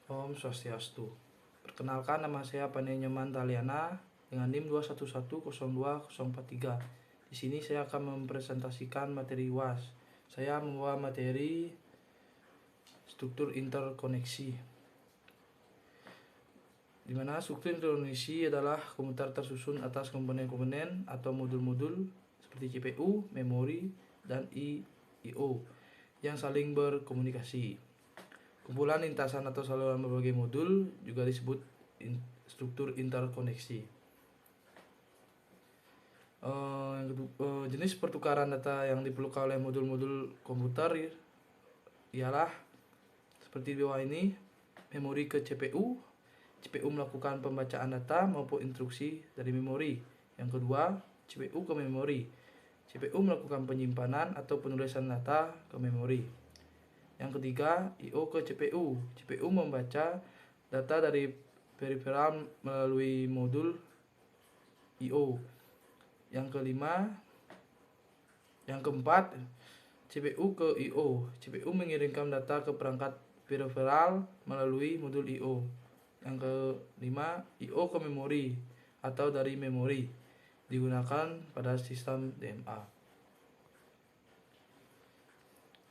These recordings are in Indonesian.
Om Swastiastu. Perkenalkan, nama saya Panenyoman Taliana dengan NIM 211020043. Di sini saya akan mempresentasikan materi UAS. Saya membawa materi struktur interkoneksi. Di mana struktur interkoneksi adalah komputer tersusun atas komponen-komponen atau modul-modul seperti CPU, memori, dan I/O yang saling berkomunikasi. Kumpulan lintasan atau saluran berbagai modul juga disebut struktur interkoneksi. Jenis pertukaran data yang diperlukan oleh modul-modul komputer ialah seperti di bawah ini: memori ke CPU. CPU melakukan pembacaan data maupun instruksi dari memori. Yang kedua, CPU ke memori. CPU melakukan penyimpanan atau penulisan data ke memori. Yang ketiga, I/O ke CPU. CPU membaca data dari periferal melalui modul I/O. Yang keempat, CPU ke I/O. CPU mengirimkan data ke perangkat periferal melalui modul I/O. Yang kelima, I/O ke memori atau dari memori digunakan pada sistem DMA.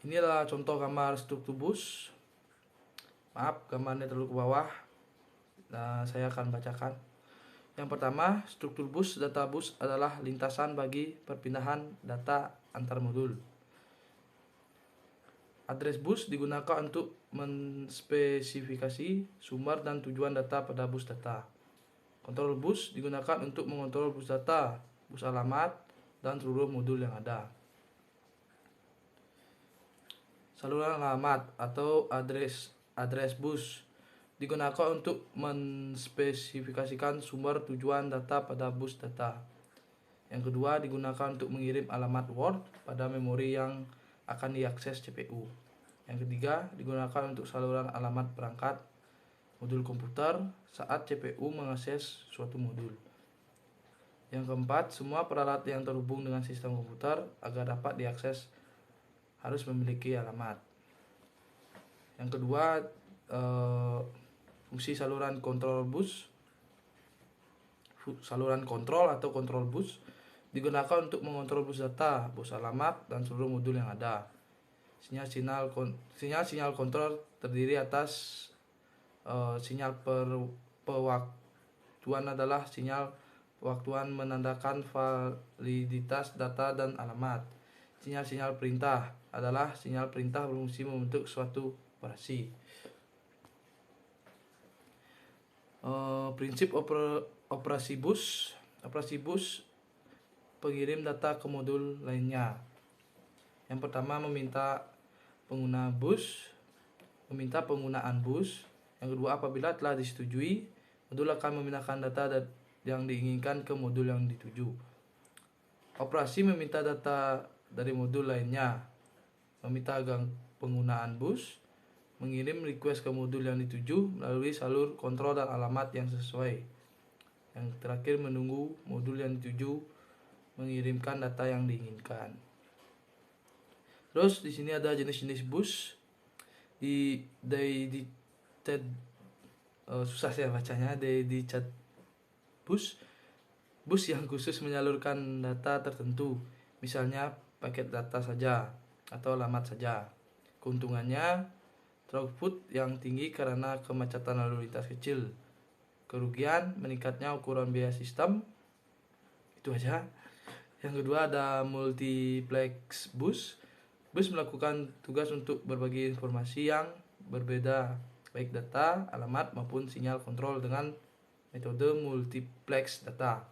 Ini adalah contoh gambar struktur bus. Maaf, gambarnya terlalu ke bawah. Nah, saya akan bacakan. Yang pertama, struktur bus. Data bus adalah lintasan bagi perpindahan data antar modul. Address bus digunakan untuk menspesifikasi sumber dan tujuan data pada bus data. Kontrol bus digunakan untuk mengontrol bus data, bus alamat, dan seluruh modul yang ada. Saluran alamat atau address bus digunakan untuk menspesifikasikan sumber tujuan data pada bus data. Yang kedua, digunakan untuk mengirim alamat Word pada memori yang akan diakses CPU. Yang ketiga, digunakan untuk saluran alamat perangkat modul komputer saat CPU mengakses suatu modul. Yang keempat, semua peralatan yang terhubung dengan sistem komputer agar dapat diakses harus memiliki alamat. Yang kedua, fungsi saluran kontrol bus. Saluran kontrol atau kontrol bus digunakan untuk mengontrol bus data, bus alamat, dan seluruh modul yang ada. Sinyal kontrol terdiri atas sinyal pewaktuan adalah sinyal pewaktuan menandakan validitas data dan alamat. Sinyal perintah adalah sinyal perintah berfungsi membentuk suatu operasi. Prinsip operasi bus. Operasi bus pengirim data ke modul lainnya. Yang pertama, meminta penggunaan bus. Yang kedua, apabila telah disetujui, modul akan memindahkan data yang diinginkan ke modul yang dituju. Operasi meminta data dari modul lainnya, meminta penggunaan bus, mengirim request ke modul yang dituju melalui salur kontrol dan alamat yang sesuai. Yang terakhir, menunggu modul yang dituju mengirimkan data yang diinginkan. Terus di sini ada jenis-jenis bus. Susah saya bacanya. Dedicated bus yang khusus menyalurkan data tertentu, misalnya paket data saja atau alamat saja. Keuntungannya, throughput yang tinggi karena kemacetan lalu lintas kecil. Kerugian, meningkatnya ukuran biaya sistem. Itu aja. Yang kedua, ada multiplex bus. Bus melakukan tugas untuk berbagi informasi yang berbeda, baik data, alamat, maupun sinyal kontrol dengan metode multiplex data.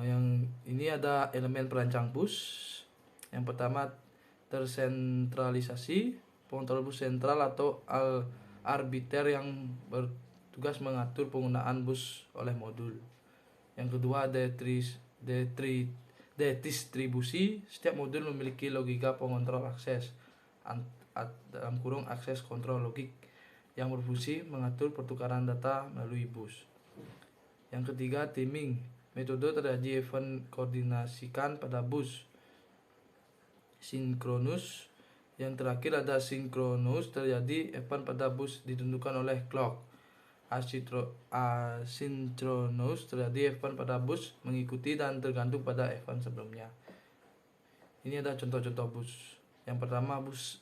Yang ini ada elemen perancang bus. Yang pertama, tersentralisasi. Pengontrol bus sentral atau arbiter yang bertugas mengatur penggunaan bus oleh modul. Yang kedua, distribusi. Setiap modul memiliki logika pengontrol akses dalam kurung akses kontrol logik yang berfungsi mengatur pertukaran data melalui bus. Yang ketiga, timing. Metode terjadi event koordinasikan pada bus sinkronus Yang terakhir ada sinkronus, terjadi F1 pada bus ditentukan oleh clock. Asinkronus, terjadi F1 pada bus mengikuti dan tergantung pada F1 sebelumnya. Ini ada contoh-contoh bus. Yang pertama bus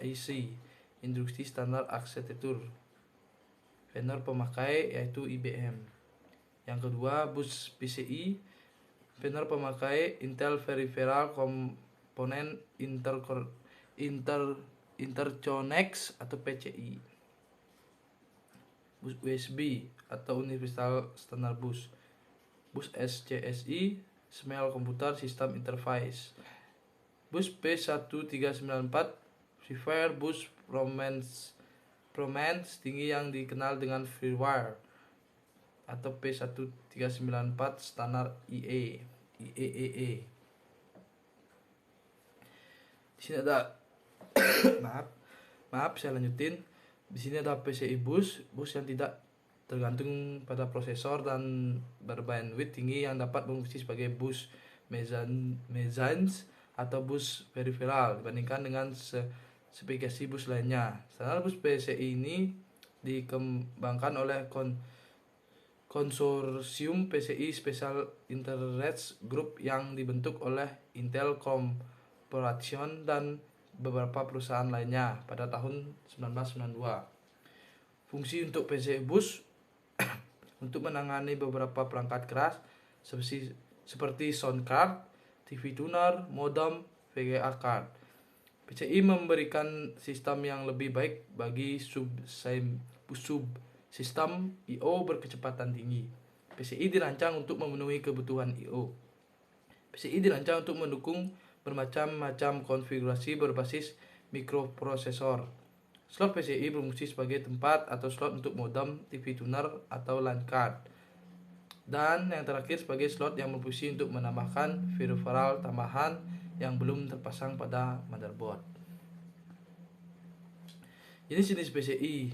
IC, Instruksi Standar Arsitektur, vendor pemakai yaitu IBM. Yang kedua bus PCI, vendor pemakai Intel Peripheral Component Interconnects atau PCI. Bus USB atau Universal Standard Bus. Bus SCSI, Small Computer System Interface. Bus P1394, Firewire Bus Performance tinggi yang dikenal dengan Firewire atau P1394 standar IEEE. Di sini ada maaf saya lanjutin. Di sini ada PCI bus yang tidak tergantung pada prosesor dan berbandwidth tinggi yang dapat berfungsi sebagai bus mezzanine atau bus peripheral dibandingkan dengan spesifikasi bus lainnya. Standar bus PCI ini dikembangkan oleh konsorsium PCI Special Interest Group yang dibentuk oleh Intel Corporation dan beberapa perusahaan lainnya pada tahun 1992. Fungsi untuk PCI bus untuk menangani beberapa perangkat keras seperti sound card, TV tuner, modem, VGA card. PCI memberikan sistem yang lebih baik bagi subsistem I/O berkecepatan tinggi. PCI dirancang untuk memenuhi kebutuhan I/O. PCI dirancang untuk mendukung bermacam-macam konfigurasi berbasis mikroprosesor. Slot PCI berfungsi sebagai tempat atau slot untuk modem, TV tuner, atau LAN card. Dan yang terakhir sebagai slot yang berfungsi untuk menambahkan peripheral tambahan yang belum terpasang pada motherboard. Jenis PCI.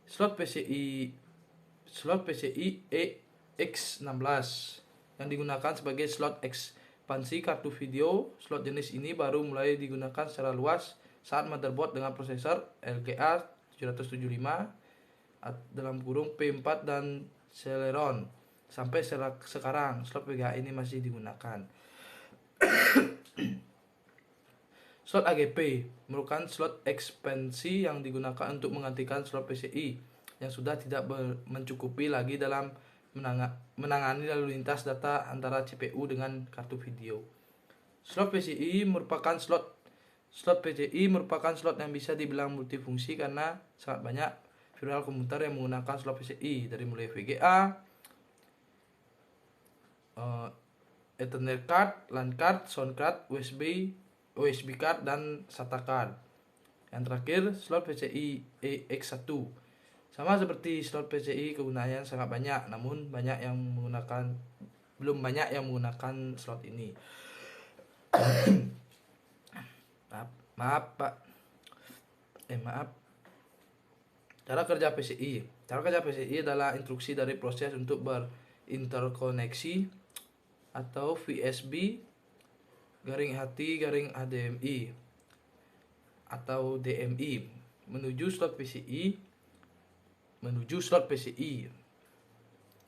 Slot PCI EX16 yang digunakan sebagai slot ekspansi kartu video. Slot jenis ini baru mulai digunakan secara luas saat motherboard dengan prosesor LGA 775 (P4 dan Celeron. Sampai sekarang slot VGA ini masih digunakan. Slot AGP merupakan slot ekspansi yang digunakan untuk menggantikan slot PCI yang sudah tidak mencukupi lagi dalam menangani lalu lintas data antara CPU dengan kartu video. Slot PCI merupakan slot yang bisa dibilang multifungsi karena sangat banyak virtual komputer yang menggunakan slot PCI, dari mulai VGA, Ethernet card, LAN card, sound card, USB card, dan SATA card. Yang terakhir, slot PCI EX1. Sama seperti slot PCI, kegunaannya sangat banyak, namun belum banyak yang menggunakan slot ini. Maaf. Cara kerja PCI adalah instruksi dari proses untuk berinterkoneksi atau VSB _HDMI atau DMI menuju slot PCI.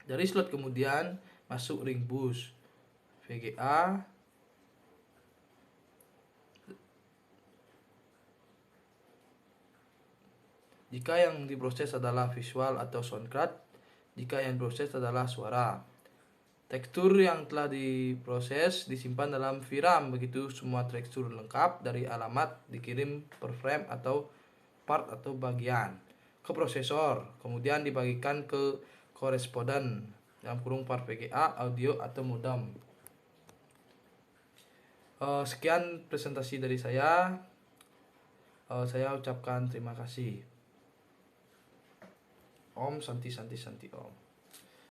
Dari slot kemudian masuk ring bus VGA, jika yang diproses adalah visual atau sound card, jika yang diproses adalah suara. Tekstur yang telah diproses disimpan dalam VRAM. Begitu semua tekstur lengkap dari alamat dikirim per frame atau part atau bagian ke prosesor, kemudian dibagikan ke koresponden (part VGA, audio, atau modem). Sekian presentasi dari saya. Saya ucapkan terima kasih. Om Santi Santi Santi Om.